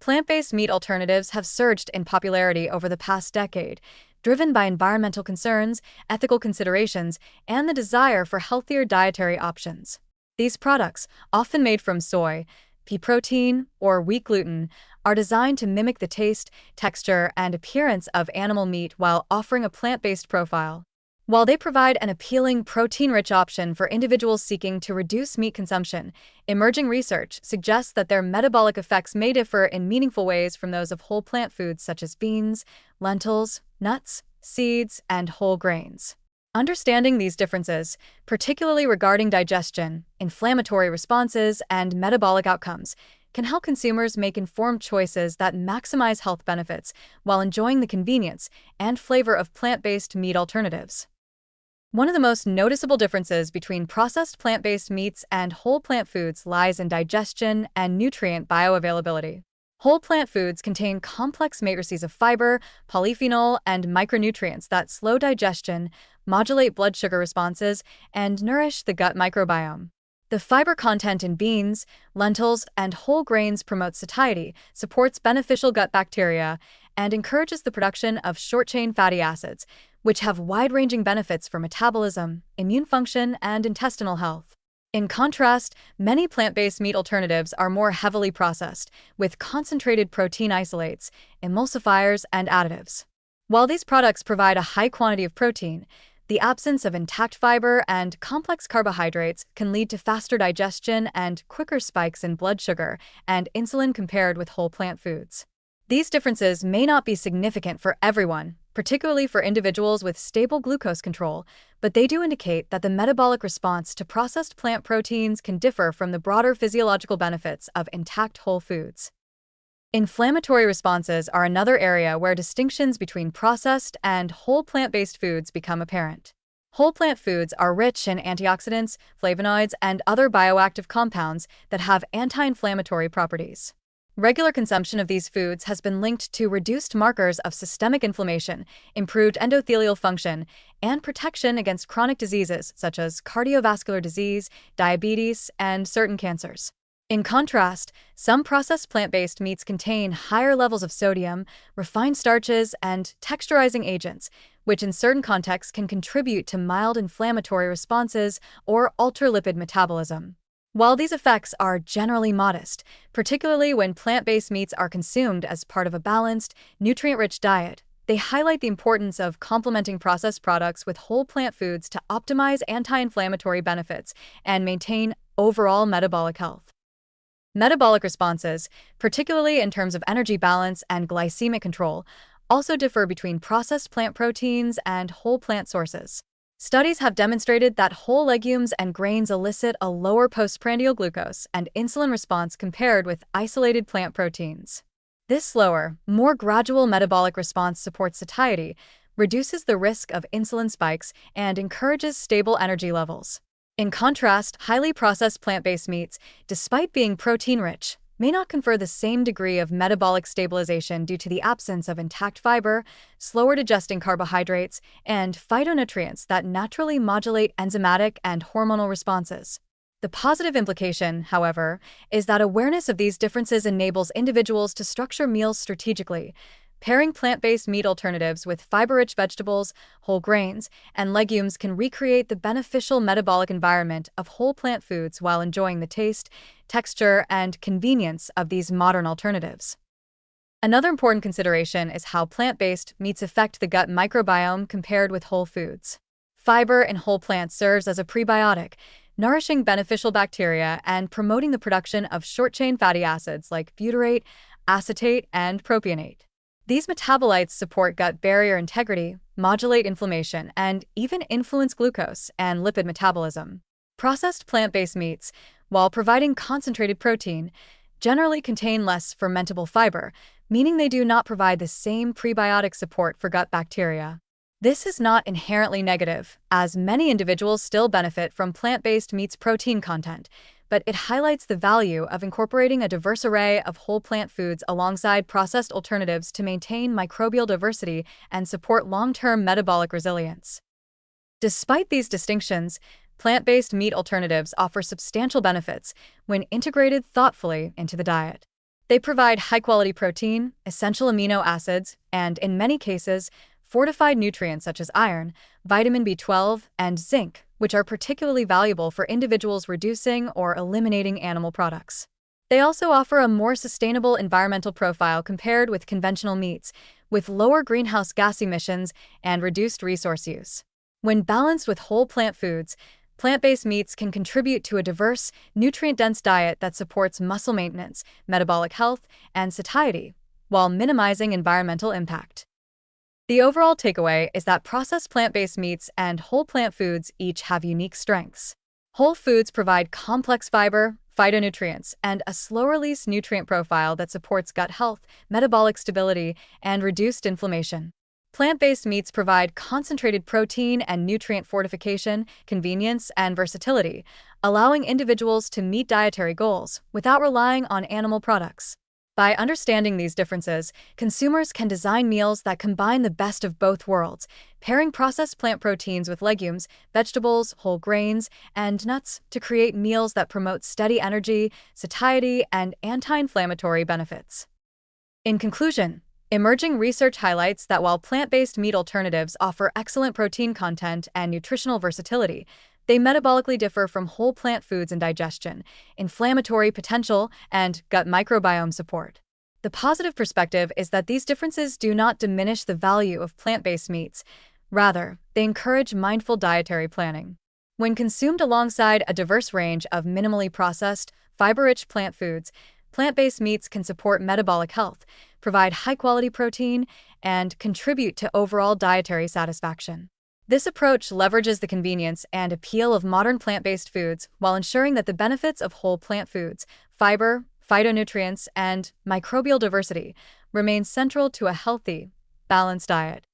Plant-based meat alternatives have surged in popularity over the past decade, driven by environmental concerns, ethical considerations, and the desire for healthier dietary options. These products, often made from soy, pea protein, or wheat gluten, are designed to mimic the taste, texture, and appearance of animal meat while offering a plant-based profile. While they provide an appealing protein-rich option for individuals seeking to reduce meat consumption, emerging research suggests that their metabolic effects may differ in meaningful ways from those of whole plant foods such as beans, lentils, nuts, seeds, and whole grains. Understanding these differences, particularly regarding digestion, inflammatory responses, and metabolic outcomes, can help consumers make informed choices that maximize health benefits while enjoying the convenience and flavor of plant-based meat alternatives. One of the most noticeable differences between processed plant-based meats and whole plant foods lies in digestion and nutrient bioavailability. Whole plant foods contain complex matrices of fiber, polyphenol, and micronutrients that slow digestion, modulate blood sugar responses, and nourish the gut microbiome. The fiber content in beans, lentils, and whole grains promotes satiety, supports beneficial gut bacteria, and encourages the production of short-chain fatty acids, which have wide-ranging benefits for metabolism, immune function, and intestinal health. In contrast, many plant-based meat alternatives are more heavily processed, with concentrated protein isolates, emulsifiers, and additives. While these products provide a high quantity of protein, the absence of intact fiber and complex carbohydrates can lead to faster digestion and quicker spikes in blood sugar and insulin compared with whole plant foods. These differences may not be significant for everyone, particularly for individuals with stable glucose control, but they do indicate that the metabolic response to processed plant proteins can differ from the broader physiological benefits of intact whole foods. Inflammatory responses are another area where distinctions between processed and whole plant-based foods become apparent. Whole plant foods are rich in antioxidants, flavonoids, and other bioactive compounds that have anti-inflammatory properties. Regular consumption of these foods has been linked to reduced markers of systemic inflammation, improved endothelial function, and protection against chronic diseases such as cardiovascular disease, diabetes, and certain cancers. In contrast, some processed plant-based meats contain higher levels of sodium, refined starches, and texturizing agents, which in certain contexts can contribute to mild inflammatory responses or alter lipid metabolism. While these effects are generally modest, particularly when plant-based meats are consumed as part of a balanced, nutrient-rich diet, they highlight the importance of complementing processed products with whole plant foods to optimize anti-inflammatory benefits and maintain overall metabolic health. Metabolic responses, particularly in terms of energy balance and glycemic control, also differ between processed plant proteins and whole plant sources. Studies have demonstrated that whole legumes and grains elicit a lower postprandial glucose and insulin response compared with isolated plant proteins. This slower, more gradual metabolic response supports satiety, reduces the risk of insulin spikes, and encourages stable energy levels. In contrast, highly processed plant-based meats, despite being protein-rich, may not confer the same degree of metabolic stabilization due to the absence of intact fiber, slower digesting carbohydrates, and phytonutrients that naturally modulate enzymatic and hormonal responses. The positive implication, however, is that awareness of these differences enables individuals to structure meals strategically. Pairing plant-based meat alternatives with fiber-rich vegetables, whole grains, and legumes can recreate the beneficial metabolic environment of whole plant foods while enjoying the taste, texture, and convenience of these modern alternatives. Another important consideration is how plant-based meats affect the gut microbiome compared with whole foods. Fiber in whole plants serves as a prebiotic, nourishing beneficial bacteria and promoting the production of short-chain fatty acids like butyrate, acetate, and propionate. These metabolites support gut barrier integrity, modulate inflammation, and even influence glucose and lipid metabolism. Processed plant-based meats, while providing concentrated protein, generally contain less fermentable fiber, meaning they do not provide the same prebiotic support for gut bacteria. This is not inherently negative, as many individuals still benefit from plant-based meats' protein content, but it highlights the value of incorporating a diverse array of whole plant foods alongside processed alternatives to maintain microbial diversity and support long-term metabolic resilience. Despite these distinctions, plant-based meat alternatives offer substantial benefits when integrated thoughtfully into the diet. They provide high-quality protein, essential amino acids, and, in many cases, fortified nutrients such as iron, vitamin B12, and zinc, which are particularly valuable for individuals reducing or eliminating animal products. They also offer a more sustainable environmental profile compared with conventional meats, with lower greenhouse gas emissions and reduced resource use. When balanced with whole plant foods, plant-based meats can contribute to a diverse, nutrient-dense diet that supports muscle maintenance, metabolic health, and satiety, while minimizing environmental impact. The overall takeaway is that processed plant-based meats and whole plant foods each have unique strengths. Whole foods provide complex fiber, phytonutrients, and a slow-release nutrient profile that supports gut health, metabolic stability, and reduced inflammation. Plant-based meats provide concentrated protein and nutrient fortification, convenience, and versatility, allowing individuals to meet dietary goals without relying on animal products. By understanding these differences, consumers can design meals that combine the best of both worlds, pairing processed plant proteins with legumes, vegetables, whole grains, and nuts to create meals that promote steady energy, satiety, and anti-inflammatory benefits. In conclusion, emerging research highlights that while plant-based meat alternatives offer excellent protein content and nutritional versatility, they metabolically differ from whole plant foods in digestion, inflammatory potential, and gut microbiome support. The positive perspective is that these differences do not diminish the value of plant-based meats. Rather, they encourage mindful dietary planning. When consumed alongside a diverse range of minimally processed, fiber-rich plant foods, plant-based meats can support metabolic health, provide high-quality protein, and contribute to overall dietary satisfaction. This approach leverages the convenience and appeal of modern plant-based foods while ensuring that the benefits of whole plant foods, fiber, phytonutrients, and microbial diversity remain central to a healthy, balanced diet.